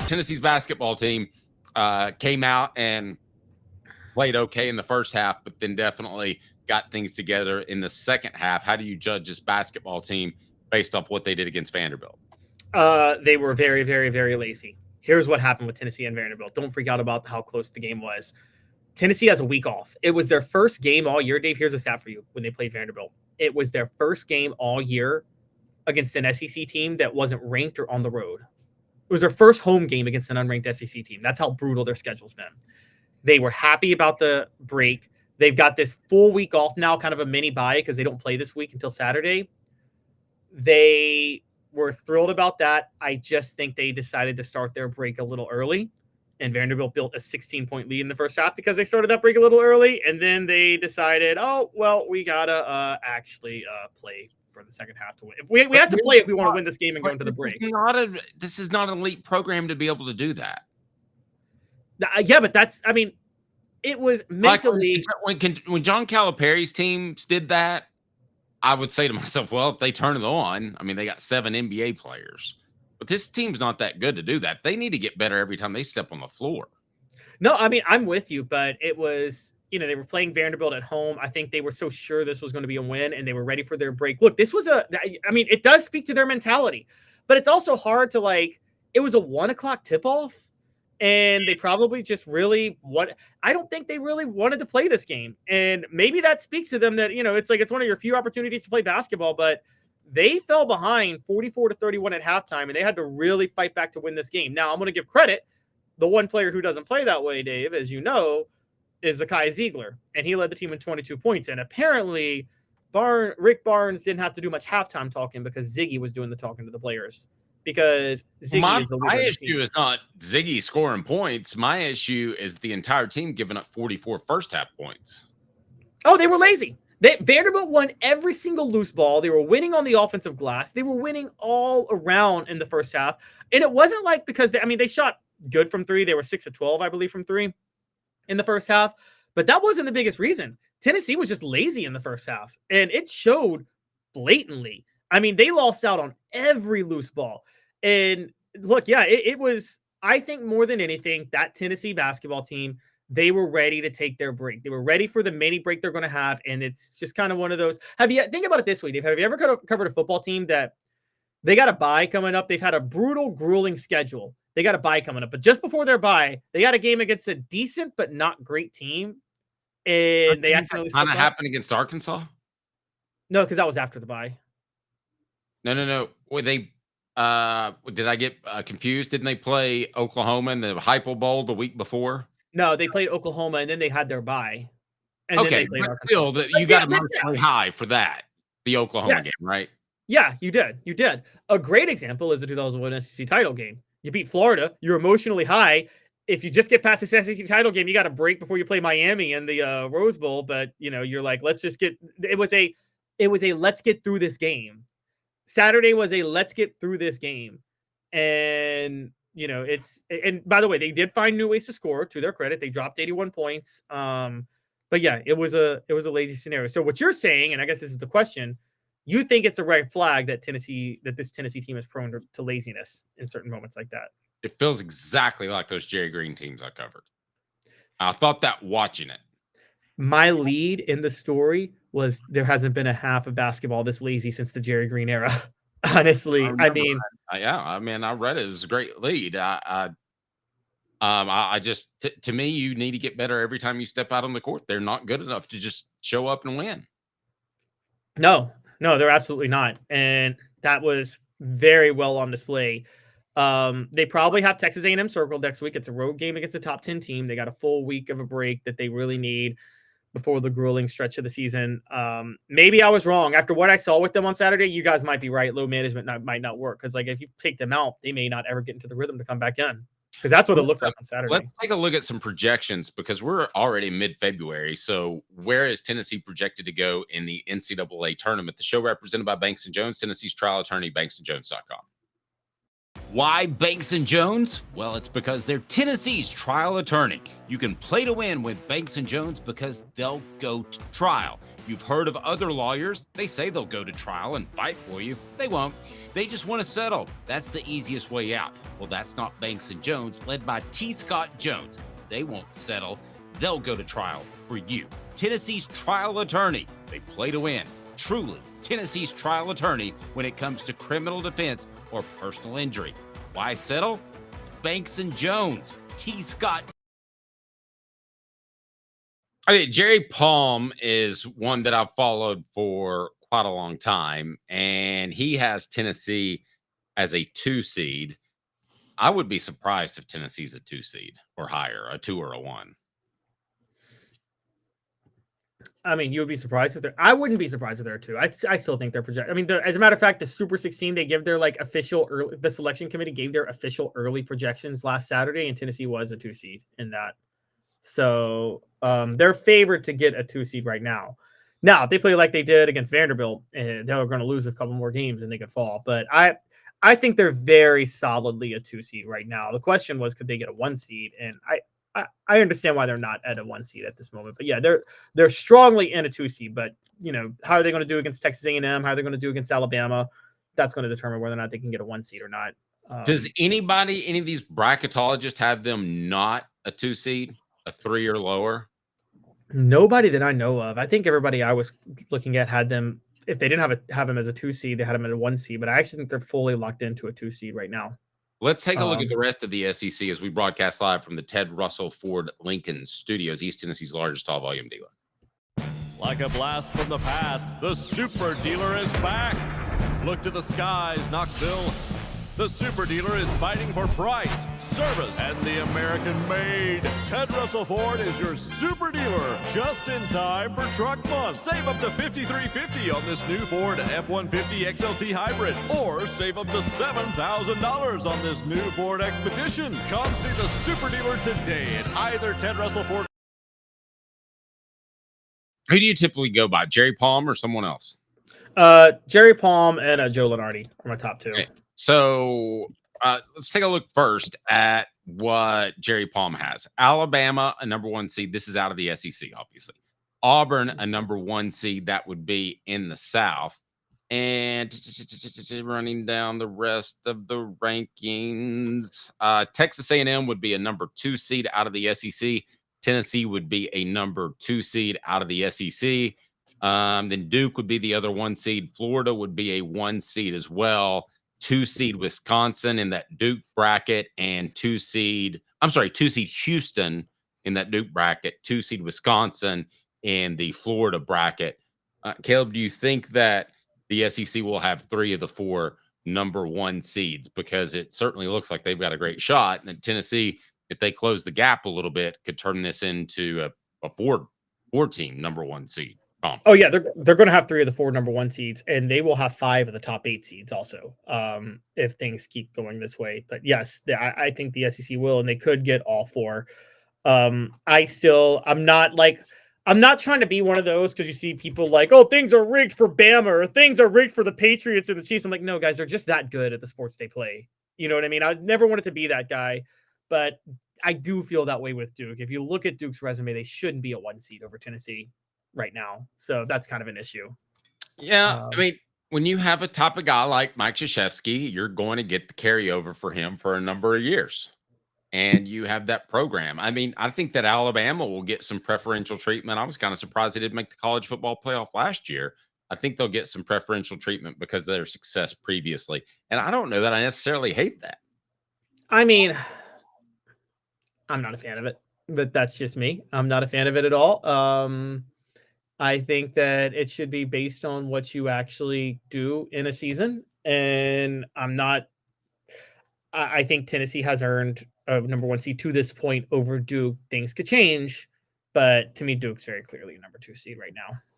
Tennessee's basketball team came out and played okay in the first half, but then definitely got things together in the second half. How do you judge this basketball team based off what they did against Vanderbilt? They were very, very, very lazy. Here's what happened with Tennessee and Vanderbilt. Don't freak out about how close the game was. Tennessee has a week off. It was their first game all year. Dave, here's a stat for you when they played Vanderbilt. It was their first game all year against an SEC team that wasn't ranked or on the road. It was their first home game against an unranked SEC team. That's how brutal their schedule's been. They were happy about the break. They've got this full week off now, kind of a mini bye because they don't play this week until Saturday. They were thrilled about that. I just think they decided to start their break a little early, and Vanderbilt built a 16-point lead in the first half because they started that break a little early, and then they decided, oh, well, we got to actually play for the second half to win. If we had to play if we want to win this game and go into the break. This is not an elite program to be able to do that. Yeah, but that's, I mean, it was mentally. Like when John Calipari's teams did that, I would say to myself, well, if they turn it on, I mean, they got 7 NBA players. But this team's not that good to do that. They need to get better every time they step on the floor. No, I mean, I'm with you, but it was, they were playing Vanderbilt at home. I think they were so sure this was going to be a win, and they were ready for their break. Look, this was it does speak to their mentality, but it's also hard to it was a 1:00 tip-off, and they probably just really I don't think they really wanted to play this game. And maybe that speaks to them that, it's one of your few opportunities to play basketball, but they fell behind 44-31 at halftime, and they had to really fight back to win this game. Now, I'm going to give credit. The one player who doesn't play that way, Dave, as you know, is Zakai Ziegler, and he led the team in 22 points. And apparently, Rick Barnes didn't have to do much halftime talking because Ziggy was doing the talking to the players. Because Ziggy is the leader. My issue is not Ziggy scoring points. My issue is the entire team giving up 44 first half points. Oh, they were lazy. Vanderbilt won every single loose ball. They were winning on the offensive glass. They were winning all around in the first half. And it wasn't because they shot good from three. They were 6 of 12, I believe, from three in the first half. But that wasn't the biggest reason. Tennessee was just lazy in the first half. And it showed blatantly. I mean, they lost out on every loose ball. And look, yeah, it was, I think more than anything, that Tennessee basketball team, they were ready to take their break. They were ready for the mini break they're going to have. And it's just kind of one of those. Think about it this way, Dave. Have you ever covered a football team that they got a bye coming up? They've had a brutal, grueling schedule. They got a bye coming up. But just before their bye, they got a game against a decent but not great team. And they accidentally kind of happened against Arkansas? No, because that was after the bye. No. Were they... did I get confused? Didn't they play Oklahoma in the Hypo Bowl the week before? No, they played Oklahoma, and then they had their bye. And okay, then they played still, you got emotionally high for that, the Oklahoma game, right? Yeah, you did. You did. A great example is the 2001 SEC title game. You beat Florida. You're emotionally high. If you just get past the SEC title game, you got a break before you play Miami in the Rose Bowl. But, you're like, let's just get – it was a let's get through this game. Saturday was a let's get through this game. And, and by the way, they did find new ways to score, to their credit. They dropped 81 points. But yeah, it was a lazy scenario. So what you're saying, and I guess this is the question, you think it's a red flag that this Tennessee team is prone to laziness in certain moments like that? It feels exactly like those Jerry Green teams I covered. I thought that watching it. My lead in the story was there hasn't been a half of basketball this lazy since the Jerry Green era. Honestly, I mean, I read it. It was a great lead. I just, to me, you need to get better every time you step out on the court. They're not good enough to just show up and win. No, they're absolutely not. And that was very well on display. They probably have Texas A&M circled next week. It's a road game against a top 10 team. They got a full week of a break that they really need before the grueling stretch of the season. Maybe I was wrong. After what I saw with them on Saturday, you guys might be right. Low management might not work. Because if you take them out, they may not ever get into the rhythm to come back in. Because that's what it looked like on Saturday. Let's take a look at some projections because we're already mid-February. So where is Tennessee projected to go in the NCAA tournament? The show represented by Banks & Jones, Tennessee's trial attorney, banksandjones.com. Why Banks & Jones? Well, it's because they're Tennessee's trial attorney. You can play to win with Banks & Jones because they'll go to trial. You've heard of other lawyers. They say they'll go to trial and fight for you. They won't. They just want to settle. That's the easiest way out. Well, that's not Banks & Jones, led by T. Scott Jones. They won't settle. They'll go to trial for you. Tennessee's trial attorney. They play to win. Truly, Tennessee's trial attorney when it comes to criminal defense or personal injury. Why settle? It's Banks & Jones. T. Scott. Okay, Jerry Palm is one that I've followed for quite a long time, and he has Tennessee as a 2 seed. I would be surprised if Tennessee's a 2 seed or higher, a 2 or a 1. I mean, you would be surprised if they're. I wouldn't be surprised if they're 2. I still think they're projected. I mean, as a matter of fact, the Super 16 they give their official early. The selection committee gave their official early projections last Saturday, and Tennessee was a 2 seed in that. So they're favored to get a 2 seed right now. Now, if they play like they did against Vanderbilt, and they're going to lose a couple more games and they could fall. But I think they're very solidly a 2 seed right now. The question was, could they get a 1 seed? And I understand why they're not at a 1 seed at this moment. But yeah, they're strongly in a 2 seed. But how are they going to do against Texas A&M? How are they going to do against Alabama? That's going to determine whether or not they can get a 1 seed or not. Does any of these bracketologists have them not a 2 seed? A 3 or lower? Nobody that I know of. I think everybody I was looking at had them. If they didn't have them as a 2 seed, they had them at a 1 seed. But I actually think they're fully locked into a 2 seed right now. Let's take a look at the rest of the SEC as we broadcast live from the Ted Russell Ford Lincoln Studios, East Tennessee's largest tall volume dealer. Like a blast from the past, the Super Dealer is back. Look to the skies, Knoxville. The Super Dealer is fighting for price, service, and the American made. Ted Russell Ford is your Super Dealer, just in time for Truck Month. Save up to $5,350 on this new Ford F-150 XLT Hybrid, or save up to $7,000 on this new Ford Expedition. Come see the Super Dealer today at either Ted Russell Ford. Who do you typically go by, Jerry Palm or someone else? Jerry Palm and Joe Lenardi are my top 2. Okay. So let's take a look first at what Jerry Palm has. Alabama, a number 1 seed. This is out of the SEC, obviously. Auburn, a number 1 seed. That would be in the South. And running down the rest of the rankings, Texas A&M would be a number 2 seed out of the SEC. Tennessee would be a number 2 seed out of the SEC. Then Duke would be the other 1 seed. Florida would be a 1 seed as well. 2 seed Wisconsin in that Duke bracket, and 2 seed Houston in that Duke bracket, 2 seed Wisconsin in the Florida bracket. Caleb, do you think that the SEC will have 3 of the 4 number 1 seeds? Because it certainly looks like they've got a great shot. And Tennessee, if they close the gap a little bit, could turn this into a 4-team number 1 seed. Oh yeah, they're going to have 3 of the 4 number 1 seeds, and they will have 5 of the top 8 seeds also, if things keep going this way. But yes, I think the SEC will, and they could get all 4. I'm not trying to be one of those, because you see people like, oh, things are rigged for Bama, or things are rigged for the Patriots and the Chiefs. I'm like, no, guys, they're just that good at the sports they play. You know what I mean? I never wanted to be that guy, but I do feel that way with Duke. If you look at Duke's resume, they shouldn't be a 1 seed over Tennessee right now. So that's kind of an issue. Yeah. I mean, when you have a type of guy like Mike Krzyzewski, you're going to get the carryover for him for a number of years. And you have that program. I mean, I think that Alabama will get some preferential treatment. I was kind of surprised they didn't make the college football playoff last year. I think they'll get some preferential treatment because of their success previously. And I don't know that I necessarily hate that. I mean, I'm not a fan of it, but that's just me. I'm not a fan of it at all. I think that it should be based on what you actually do in a season. And I think Tennessee has earned a number 1 seed to this point over Duke. Things could change, but to me, Duke's very clearly a number 2 seed right now.